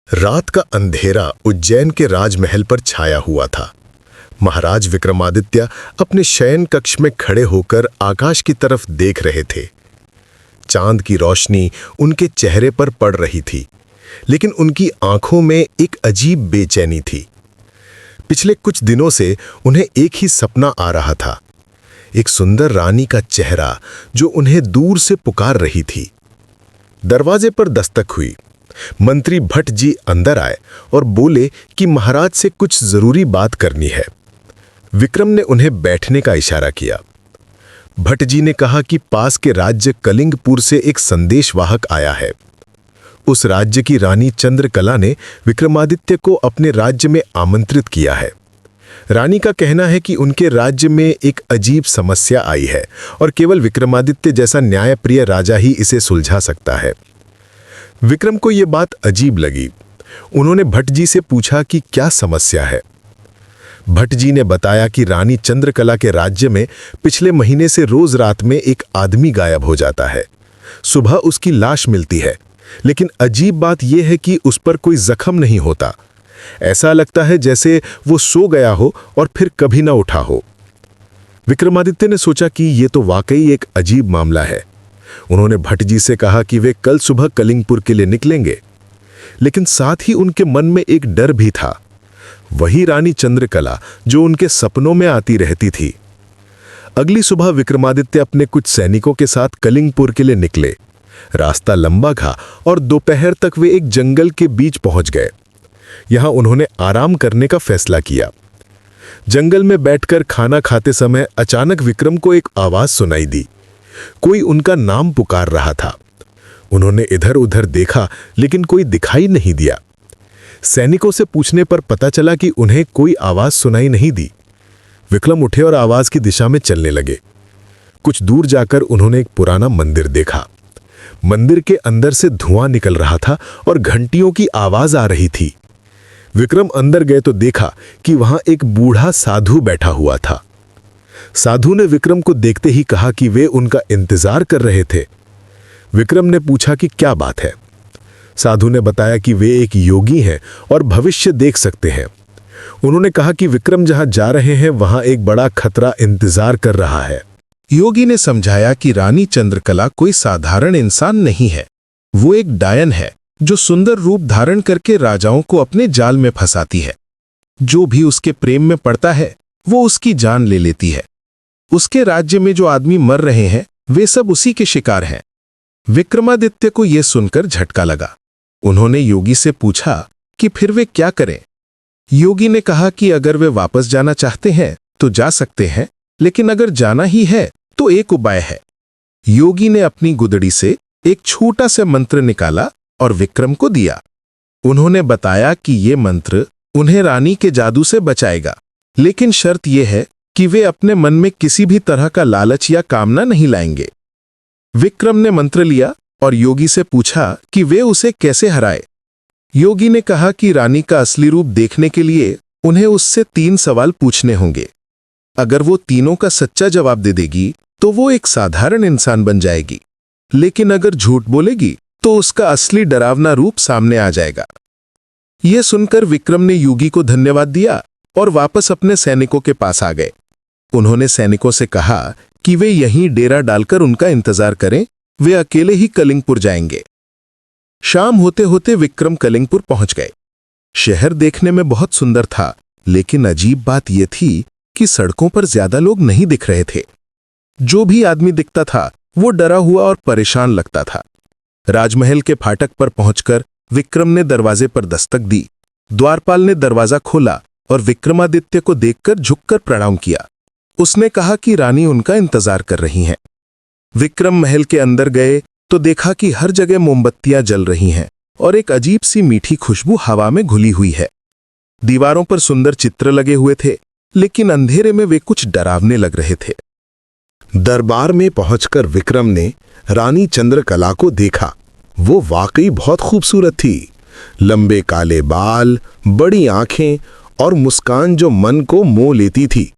रात का अंधेरा उज्जैन के राजमहल पर छाया हुआ था। महाराज विक्रमादित्य अपने शयन कक्ष में खड़े होकर आकाश की तरफ देख रहे थे। चांद की रोशनी उनके चेहरे पर पड़ रही थी, लेकिन उनकी आंखों में एक अजीब बेचैनी थी। पिछले कुछ दिनों से उन्हें एक ही सपना आ रहा था, एक सुंदर रानी का चेहरा जो उन्हें दूर से पुकार रही थी। दरवाजे पर दस्तक हुई। मंत्री भट्ट जी अंदर आए और बोले कि महाराज से कुछ जरूरी बात करनी है। विक्रम ने उन्हें बैठने का इशारा किया। भट्ट जी ने कहा कि पास के राज्य कलिंगपुर से एक संदेशवाहक आया है। उस राज्य की रानी चंद्रकला ने विक्रमादित्य को अपने राज्य में आमंत्रित किया है। रानी का कहना है कि उनके राज्य में एक अजीब समस्या आई है और केवल विक्रमादित्य जैसा न्यायप्रिय राजा ही इसे सुलझा सकता है। विक्रम को यह बात अजीब लगी। उन्होंने भट्ट जी से पूछा कि क्या समस्या है। भट्ट जी ने बताया कि रानी चंद्रकला के राज्य में पिछले महीने से रोज रात में एक आदमी गायब हो जाता है। सुबह उसकी लाश मिलती है, लेकिन अजीब बात यह है कि उस पर कोई जख्म नहीं होता। ऐसा लगता है जैसे वो सो गया हो और फिर कभी ना उठा हो। विक्रमादित्य ने सोचा कि यह तो वाकई एक अजीब मामला है। उन्होंने भट्ट जी से कहा कि वे कल सुबह कलिंगपुर के लिए निकलेंगे, लेकिन साथ ही उनके मन में एक डर भी था। वही रानी चंद्रकला जो उनके सपनों में आती रहती थी। अगली सुबह विक्रमादित्य अपने कुछ सैनिकों के साथ कलिंगपुर के लिए निकले। रास्ता लंबा था और दोपहर तक वे एक जंगल के बीच पहुंच गए। यहां उन्होंने आराम करने का फैसला किया। जंगल में बैठकर खाना खाते समय अचानक विक्रम को एक आवाज सुनाई दी। कोई उनका नाम पुकार रहा था। उन्होंने इधर उधर देखा, लेकिन कोई दिखाई नहीं दिया। सैनिकों से पूछने पर पता चला कि उन्हें कोई आवाज सुनाई नहीं दी। विक्रम उठे और आवाज की दिशा में चलने लगे। कुछ दूर जाकर उन्होंने एक पुराना मंदिर देखा। मंदिर के अंदर से धुआं निकल रहा था और घंटियों की आवाज आ रही थी। विक्रम अंदर गए तो देखा कि वहां एक बूढ़ा साधु बैठा हुआ था। साधु ने विक्रम को देखते ही कहा कि वे उनका इंतजार कर रहे थे। विक्रम ने पूछा कि क्या बात है। साधु ने बताया कि वे एक योगी हैं और भविष्य देख सकते हैं। उन्होंने कहा कि विक्रम जहां जा रहे हैं वहां एक बड़ा खतरा इंतजार कर रहा है। योगी ने समझाया कि रानी चंद्रकला कोई साधारण इंसान नहीं है। वो एक डायन है जो सुंदर रूप धारण करके राजाओं को अपने जाल में फंसाती है। जो भी उसके प्रेम में पड़ता है वो उसकी जान ले लेती है। उसके राज्य में जो आदमी मर रहे हैं वे सब उसी के शिकार हैं। विक्रमादित्य को यह सुनकर झटका लगा। उन्होंने योगी से पूछा कि फिर वे क्या करें। योगी ने कहा कि अगर वे वापस जाना चाहते हैं तो जा सकते हैं, लेकिन अगर जाना ही है तो एक उपाय है। योगी ने अपनी गुदड़ी से एक छोटा सा मंत्र निकाला और विक्रम को दिया। उन्होंने बताया कि यह मंत्र उन्हें रानी के जादू से बचाएगा, लेकिन शर्त यह है कि वे अपने मन में किसी भी तरह का लालच या कामना नहीं लाएंगे। विक्रम ने मंत्र लिया और योगी से पूछा कि वे उसे कैसे हराए। योगी ने कहा कि रानी का असली रूप देखने के लिए उन्हें उससे 3 सवाल पूछने होंगे। अगर वो तीनों का सच्चा जवाब दे देगी तो वो एक साधारण इंसान बन जाएगी, लेकिन अगर झूठ बोलेगी तो उसका असली डरावना रूप सामने आ जाएगा। यह सुनकर विक्रम ने योगी को धन्यवाद दिया और वापस अपने सैनिकों के पास आ गए। उन्होंने सैनिकों से कहा कि वे यहीं डेरा डालकर उनका इंतजार करें, वे अकेले ही कलिंगपुर जाएंगे। शाम होते होते विक्रम कलिंगपुर पहुंच गए। शहर देखने में बहुत सुंदर था, लेकिन अजीब बात यह थी कि सड़कों पर ज्यादा लोग नहीं दिख रहे थे। जो भी आदमी दिखता था वो डरा हुआ और परेशान लगता था। राजमहल के फाटक पर पहुंचकर विक्रम ने दरवाजे पर दस्तक दी। द्वारपाल ने दरवाजा खोला और विक्रमादित्य को देखकर झुककर प्रणाम किया। उसने कहा कि रानी उनका इंतजार कर रही हैं। विक्रम महल के अंदर गए तो देखा कि हर जगह मोमबत्तियां जल रही हैं और एक अजीब सी मीठी खुशबू हवा में घुली हुई है। दीवारों पर सुंदर चित्र लगे हुए थे, लेकिन अंधेरे में वे कुछ डरावने लग रहे थे। दरबार में पहुंचकर विक्रम ने रानी चंद्रकला को देखा। वो वाकई बहुत खूबसूरत थी। लंबे काले बाल, बड़ी आंखें और मुस्कान जो मन को मोह लेती थी।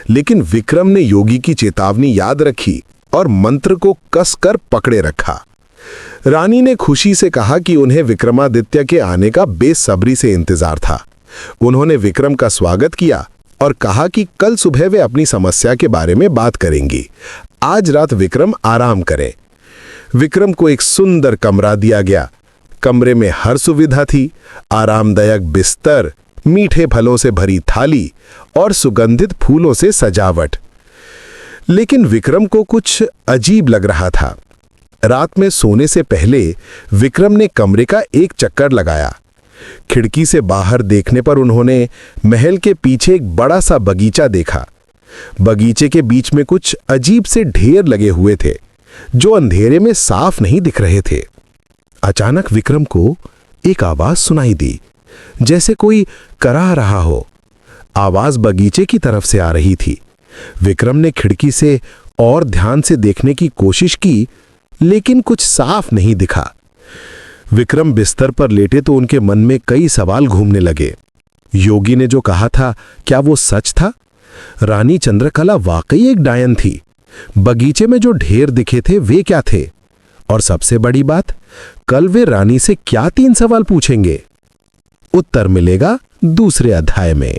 लेकिन विक्रम ने योगी की चेतावनी याद रखी और मंत्र को कसकर पकड़े रखा। रानी ने खुशी से कहा कि उन्हें विक्रमादित्य के आने का बेसब्री से इंतजार था। उन्होंने विक्रम का स्वागत किया और कहा कि कल सुबह वे अपनी समस्या के बारे में बात करेंगी। आज रात विक्रम आराम करें। विक्रम को एक सुंदर कमरा दिया गया। कमरे में हर सुविधा थी, आरामदायक बिस्तर, मीठे फलों से भरी थाली और सुगंधित फूलों से सजावट। लेकिन विक्रम को कुछ अजीब लग रहा था। रात में सोने से पहले विक्रम ने कमरे का एक चक्कर लगाया। खिड़की से बाहर देखने पर उन्होंने महल के पीछे एक बड़ा सा बगीचा देखा। बगीचे के बीच में कुछ अजीब से ढेर लगे हुए थे, जो अंधेरे में साफ नहीं दिख रहे थे। अचानक विक्रम को एक आवाज सुनाई दी, जैसे कोई कराह रहा हो। आवाज बगीचे की तरफ से आ रही थी। विक्रम ने खिड़की से और ध्यान से देखने की कोशिश की, लेकिन कुछ साफ नहीं दिखा। विक्रम बिस्तर पर लेटे तो उनके मन में कई सवाल घूमने लगे। योगी ने जो कहा था, क्या वो सच था? रानी चंद्रकला वाकई एक डायन थी? बगीचे में जो ढेर दिखे थे वे क्या थे? और सबसे बड़ी बात, कल वे रानी से क्या 3 सवाल पूछेंगे? उत्तर मिलेगा दूसरे अध्याय में।